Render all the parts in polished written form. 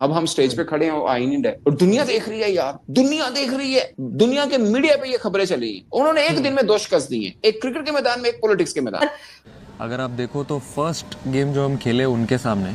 अब हम स्टेज पे खड़े हैं और आई नहीं है और दुनिया देख रही है यार, दुनिया देख रही है, दुनिया के मीडिया पे ये खबरें चली हैं। उन्होंने एक दिन में 2 शिकस्त दी है, एक क्रिकेट के मैदान में, एक पॉलिटिक्स के मैदान। अगर आप देखो तो फर्स्ट गेम जो हम खेले उनके सामने,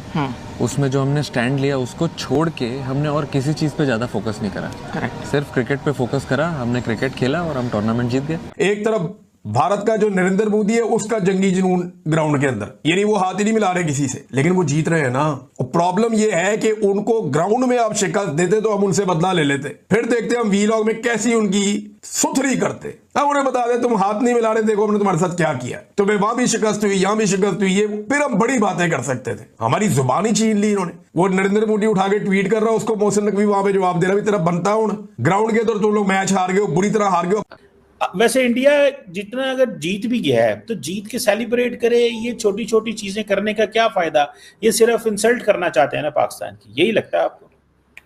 उसमें जो हमने स्टैंड लिया उसको छोड़ के हमने और किसी चीज पे ज्यादा फोकस नहीं करा। करेक्ट। सिर्फ क्रिकेट पे फोकस करा, हमने क्रिकेट खेला और हम टूर्नामेंट जीत गए। एक तरफ भारत का जो नरेंद्र मोदी है उसका जंगी जुनून ग्राउंड के अंदर, यानी वो हाथ ही नहीं मिला रहे किसी से, लेकिन वो जीत रहे हैं ना। और प्रॉब्लम ये है कि उनको ग्राउंड में आप शिकस्त देते तो हम उनसे बदला ले लेते, फिर देखते हम वीलॉग में कैसी उनकी सुथरी करते। अब उन्हें बता दे तुम हाथ नहीं मिला रहे, देखो हमने तुम्हारे साथ क्या किया, तुम्हें वहां भी शिकस्त हुई, यहां भी शिकस्त हुई, ये फिर हम बड़ी बातें कर सकते थे। हमारी जुबान ही छीन ली इन्होंने। वो नरेंद्र मोदी उठा के ट्वीट कर रहा है, उसको मोहसिन नकवी वहां पे जवाब दे रहा है, तेरा बनता हो ना, ग्राउंड के अंदर तुम लोग मैच हार गए हो, बुरी तरह हार गए हो। वैसे इंडिया जितना अगर जीत भी गया है तो जीत के सेलिब्रेट करे, ये छोटी छोटी चीजें करने का क्या फायदा? ये सिर्फ इंसल्ट करना चाहते हैं ना पाकिस्तान की, यही लगता है आपको?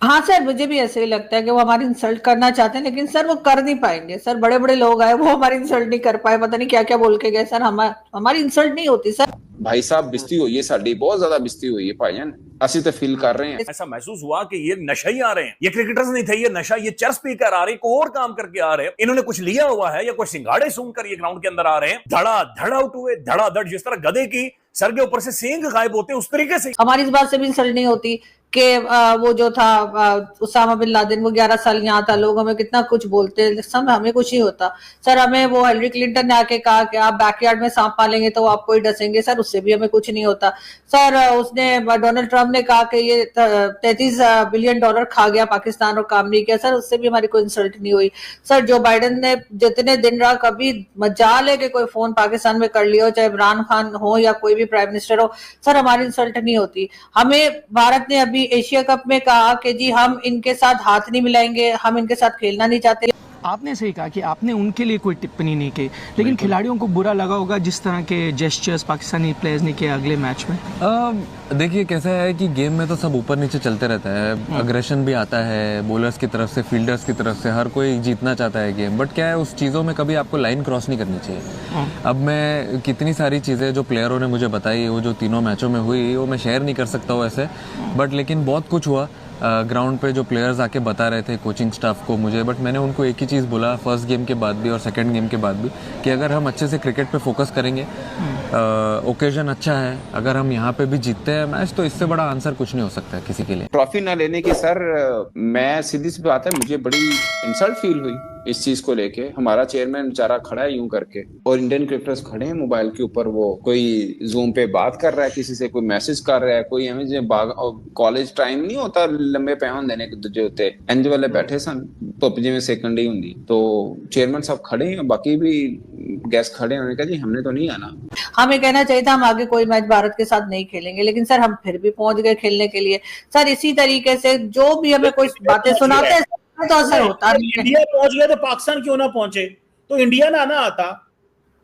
हाँ सर, मुझे भी ऐसे ही लगता है कि वो हमारी इंसल्ट करना चाहते हैं, लेकिन सर वो कर नहीं पाएंगे। सर बड़े बड़े लोग आए, वो हमारी इंसल्ट नहीं कर पाए, पता नहीं क्या क्या बोल के गए। सर हमारी इंसल्ट नहीं होती सर। भाई साहब बिस्ती हुई है, साड़ी बहुत ज्यादा बिस्ती हुई है भाईजान, असली तो फील कर रहे हैं। ऐसा महसूस हुआ कि ये नशा ही आ रहे हैं, ये क्रिकेटर्स नहीं थे, ये नशा, ये चर्च पी कर आ रहे हैं, कोई और काम करके आ रहे हैं, इन्होंने कुछ लिया हुआ है या कोई सिंगाड़े सूंघ कर ये ग्राउंड के अंदर आ रहे हैं। धड़ा धड़ आउट हुए, धड़ाधड़, जिस तरह गधे की सर के ऊपर से सींग गायब होते हैं उस तरीके से। हमारी इस बात से भी इंसल्ट नहीं होती कि वो जो था उसामा बिन लादेन, वो 11 साल यहाँ था, लोग हमें कितना कुछ बोलते हैं, सब हमें कुछ नहीं होता। सर हमें वो हिलरी क्लिंटन ने आके कहा कि आप बैकयार्ड में सांप पालेंगे तो आपको ही डसेंगे, सर उससे भी हमें कुछ नहीं होता। सर उसने डोनाल्ड ट्रंप ने कहा कि ये 33 बिलियन डॉलर खा गया पाकिस्तान और काम नहीं किया, सर उससे भी हमारी कोई इंसल्ट नहीं हुई। सर जो बाइडेन ने जितने दिन रहा, कभी मजाल है कि कोई फोन पाकिस्तान में कर लिया हो, चाहे इमरान खान हो या कोई भी प्राइम मिनिस्टर हो, सर हमारी इंसल्ट नहीं होती। हमें भारत ने अभी एशिया कप में कहा कि जी हम इनके साथ हाथ नहीं मिलाएंगे, हम इनके साथ खेलना नहीं चाहते। आपने सही कहा कि आपने उनके लिए कोई टिप्पणी नहीं की, लेकिन खिलाड़ियों को बुरा लगा होगा जिस तरह के जेस्चर्स पाकिस्तानी प्लेयर्स ने किए अगले मैच में। देखिए कैसा है कि गेम में तो सब ऊपर नीचे चलते रहता है, अग्रेशन भी आता है बॉलर्स की तरफ से, फील्डर्स की तरफ से, हर कोई जीतना चाहता है गेम, बट क्या है उस चीज़ों में कभी आपको लाइन क्रॉस नहीं करनी चाहिए। अब मैं कितनी सारी चीज़ें जो प्लेयरों ने मुझे बताई, वो जो तीनों मैचों में हुई, वो मैं शेयर नहीं कर सकता हूँ ऐसे, बट लेकिन बहुत कुछ हुआ ग्राउंड पे जो प्लेयर्स आके बता रहे थे कोचिंग स्टाफ को मुझे, बट मैंने उनको एक ही चीज़ बोला फर्स्ट गेम के बाद भी और सेकंड गेम के बाद भी, कि अगर हम अच्छे से क्रिकेट पे फोकस करेंगे, ओकेजन अच्छा है, अगर हम यहाँ पे भी जीतते हैं मैच, तो इससे बड़ा आंसर कुछ नहीं हो सकता है किसी के लिए। ट्रॉफी ना लेने की सर, मैं सीधी सी बात है, मुझे बड़ी इंसल्ट फील हुई इस चीज को लेके। हमारा चेयरमैन बेचारा खड़ा है यूं करके और इंडियन क्रिकेटर्स खड़े हैं मोबाइल के ऊपर, वो कोई जूम पे बात कर रहा है किसी से, कोई मैसेज कर रहा है, कोई हमें कॉलेज टाइम नहीं होता लंबे पैन देने के दूजे होते, इंज वाले बैठे सन धुप जिवें सेकंड ही होंगी, तो चेयरमैन साहब खड़े हैं, बाकी भी गेस्ट खड़े हैं, उन्होंने कहा जी हमने तो नहीं आना। हमें कहना चाहिए था हम आगे कोई मैच भारत के साथ नहीं खेलेंगे, लेकिन सर हम फिर भी पहुंच गए खेलने के लिए। सर इसी तरीके से जो भी हमें कोई बातें सुनाते हैं तो असर होता नहीं है। इंडिया पहुंच गया तो पाकिस्तान क्यों ना पहुंचे? तो इंडिया ना आता।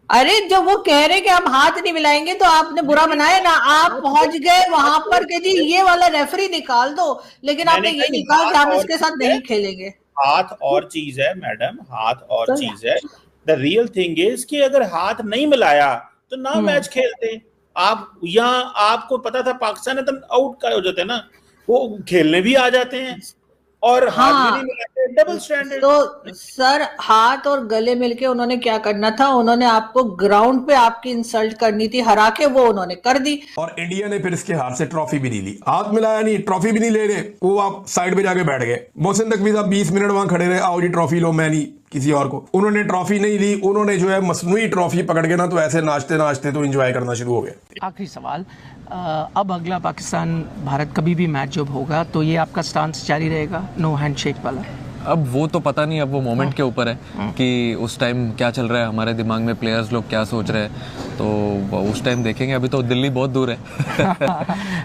अरे जो वो कह रहे कि हम हाथ नहीं मिलाएंगे तो आपने बुरा बनाया ना, आप पहुंच गए वहां पर कि जी ये वाला रेफरी निकाल दो, लेकिन आपने ये नहीं कहा कि हम इसके साथ नहीं खेलेंगे। हाथ और चीज है मैडम, हाथ और चीज है। द रियल थिंग इज कि अगर हाथ नहीं मिलाया तो ना मैच खेलते आप। यहाँ आपको पता था पाकिस्तान तो आउट का हो जाते हैं ना, वो खेलने भी आ जाते हैं और हाथ भी नहीं मिलाते, डबल स्टैंडर्ड। तो सर हाथ और गले मिलके उन्होंने क्या करना था, उन्होंने आपको ग्राउंड पे आपकी इंसल्ट करनी थी, हरा के वो उन्होंने कर दी। और इंडिया ने फिर इसके हाथ से ट्रॉफी भी नहीं ली, हाथ मिलाया नहीं, ट्रॉफी भी नहीं ले रहे, वो आप साइड पे जाके बैठ गए। मोहसिन नकवी साहब 20 मिनट वहां खड़े रहे, आओ जी ट्रॉफी लो, मैं नहीं किसी और को। उन्होंने ट्रॉफी नहीं ली, उन्होंने जो है मसनूई ट्रॉफी पकड़ के ना, तो ऐसे नाचते नाचते तो एंजॉय करना शुरू हो गया। आखिरी सवाल, अब अगला पाकिस्तान भारत कभी भी मैच जब होगा तो ये आपका स्टांस जारी रहेगा, नो हैंडशेक वाला? अब वो तो पता नहीं, अब वो मोमेंट के ऊपर है कि उस टाइम क्या चल रहा है हमारे दिमाग में, प्लेयर्स लोग क्या सोच रहे हैं, तो उस टाइम देखेंगे। अभी तो दिल्ली बहुत दूर है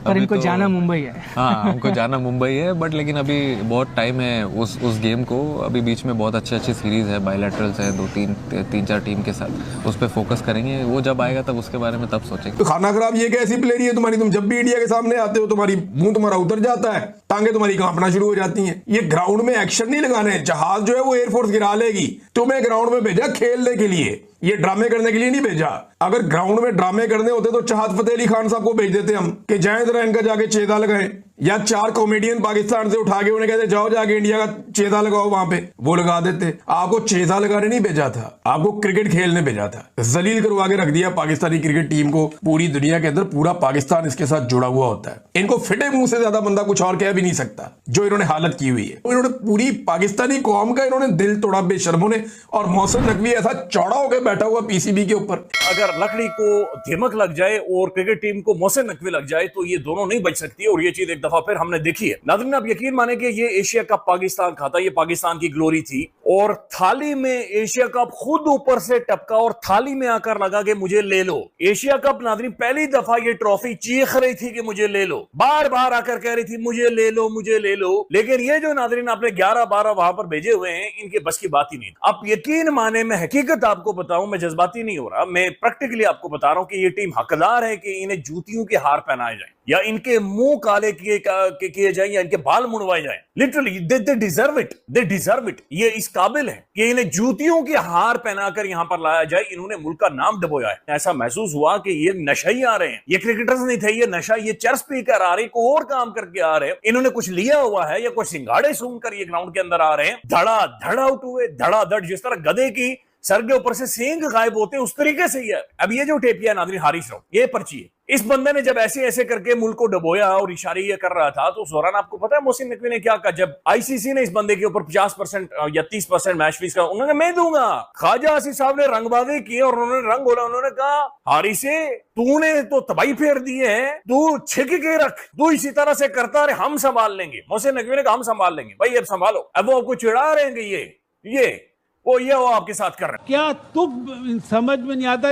पर इनको तो, जाना मुंबई है। हाँ हमको जाना मुंबई है, बट लेकिन अभी बहुत टाइम है उस गेम को। अभी बीच में बहुत अच्छी सीरीज है, बायलैटरल्स है, 2-3-4 टीम के साथ, उस पर फोकस करेंगे। वो जब आएगा तब उसके बारे में तब सोचेंगे। तो खाना खराब ये कैसी प्लेयर है तुम्हारी, तुम जब भी इंडिया के सामने आते हो तुम्हारी मुंह तुम्हारा उतर जाता है, टांगे तुम्हारी कांपना शुरू हो जाती हैं। ये ग्राउंड में एक्शन नहीं लगाने, जहाज जो है वो एयरफोर्स गिरा लेगी, तुम्हें ग्राउंड में भेजा खेलने के लिए। ये ड्रामे करने के लिए नहीं भेजा। अगर ग्राउंड में ड्रामे करने होते तो चाहत फतेह अली खान साहब को भेज देते हम कि जाए जरा इनका जाके चेता लगाएं, या 4 कॉमेडियन पाकिस्तान से उठा के उन्हें कहते जाओ जाके इंडिया का चेता लगाओ वहां पे, वो लगा देते। आपको चेता लगाने नहीं भेजा था, आपको क्रिकेट खेलने भेजा था। जलील करवा के रख दिया पाकिस्तानी क्रिकेट टीम को पूरी दुनिया के अंदर, पूरा पाकिस्तान इसके साथ जुड़ा हुआ होता है। इनको फिटे मुंह से ज्यादा बंदा कुछ और कह भी नहीं सकता जो इन्होंने हालत की हुई है। इन्होंने पूरी पाकिस्तानी कौम का इन्होंने दिल तोड़ा बेशर्मों ने, और मोहसिन नकवी ऐसा चौड़ा होकर बैठा हुआ पीसीबी के ऊपर। अगर लकड़ी को दीमक लग जाए और क्रिकेट टीम को मोहसिन नकवी लग जाए तो ये दोनों नहीं बच सकती, और ये चीज एक दफा फिर हमने देखी है। नाज़रीन, आप यकीन माने कि ये एशिया कप पाकिस्तान खाता, ये पाकिस्तान की ग्लोरी थी, और थाली में एशिया कप खुद ऊपर से टपका और थाली में आकर लगा कि मुझे ले लो। एशिया कप नाज़रीन पहली दफा ये ट्रॉफी चीख रही थी कि मुझे ले लो, बार बार आकर कह रही थी मुझे ले लो मुझे ले लो, लेकिन ये जो नाज़रीन आपने 11-12 वहां पर भेजे हुए हैं, इनके बस की बात ही नहीं। आप यकीन माने, मैं हकीकत आपको बताऊं, मैं जज्बाती नहीं हो रहा, मैं प्रैक्टिकली आपको बता रहा हूं कि ये टीम हकदार है कि इन्हें जूतियों के हार पहनाए जाए, या इनके मुंह काले किए जाए, या इनके बाल मुड़वाए जाए। Literally they deserve it, they deserve it. ये इस काबिल है कि इन्हें जूतियों के हार पहनाकर यहां पर लाया जाए। इन्होंने मुल्क का नाम डबोया है। ऐसा महसूस हुआ कि ये नशा ही आ रहे हैं, ये क्रिकेटर्स नहीं थे, ये नशा, ये चर्च पीकर आ रहे, कोई और काम करके आ रहे हैं, इन्होंने कुछ लिया हुआ है या कुछ सिंगाड़े सूंघकर ये ग्राउंड के अंदर आ रहे हैं। धड़ा धड़ आउट हुए, धड़ाधड़, जिस तरह गधे की सर के ऊपर से सींग गायब होते हैं उस तरीके से ही है। अब ये जो टेपिया नाज़रीन हारिस राव, ये पर्ची है। इस बंदे ने जब ऐसे ऐसे करके मुल्क को डबोया और इशारे ये कर रहा था, तो उस दौरान आपको पता है मोहसिन नकवी ने क्या कहा? जब आईसीसी ने इस बंदे के ऊपर 50% या 30% मैच फीस का, उन्होंने मैं दूंगा। ख्वाजा आसिफ साहब ने रंगबाजी की और उन्होंने रंग बोला, उन्होंने कहा हारिसे तूने तो तबाही फेर दिए हैं, तू छिक के रख, तू इसी तरह से करता रहे, हम संभाल लेंगे। मोहसिन नकवी ने कहा हम संभाल लेंगे। भाई अब संभालो। अब वो आपको चिढ़ा रहे हैं ये वो आपके साथ कर रहे हैं। क्या तुम समझ में नहीं आता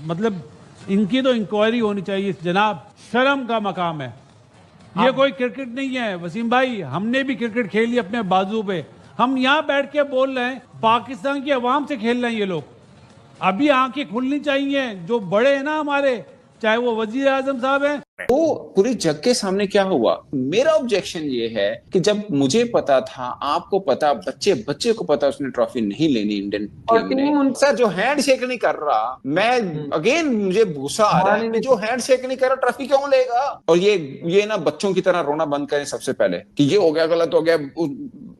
मतलब इनकी तो इंक्वायरी होनी चाहिए जनाब, शर्म का मकाम है। ये कोई क्रिकेट नहीं है वसीम भाई, हमने भी क्रिकेट खेली अपने बाजू पे। हम यहाँ बैठ के बोल रहे हैं, पाकिस्तान की आवाम से खेल रहे हैं ये लोग। अभी आंखें खुलनी चाहिए, जो बड़े हैं ना हमारे, चाहे वो वजीर आजम साहब हैं। तो पूरी जग के सामने क्या हुआ? मेरा ऑब्जेक्शन ये है कि जब मुझे पता था, आपको पता, बच्चे को पता, उसने ट्रॉफी नहीं लेनी इंडियन टीम ने। सर जो हैंड शेक नहीं कर रहा, मैं अगेन मुझे गुस्सा आ रहा है, जो हैंड शेक नहीं कर रहा ट्रॉफी क्यों लेगा? और ये ना बच्चों की तरह रोना बंद करें सबसे पहले कि ये हो गया, गलत हो गया,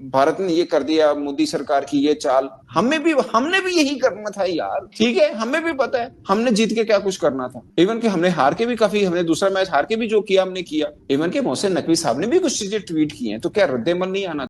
भारत ने ये कर दिया, मोदी सरकार की ये चाल। हमने भी यही करना था यार, ठीक है, हमें भी पता है हमने जीत के क्या कुछ करना था। इवन कि हमने हार के भी काफी, हमने दूसरा मैच हार के भी जो किया हमने किया। इवन के मोहसिन नकवी साहब ने भी कुछ चीजें ट्वीट की हैं, तो क्या रद्देमल नहीं आना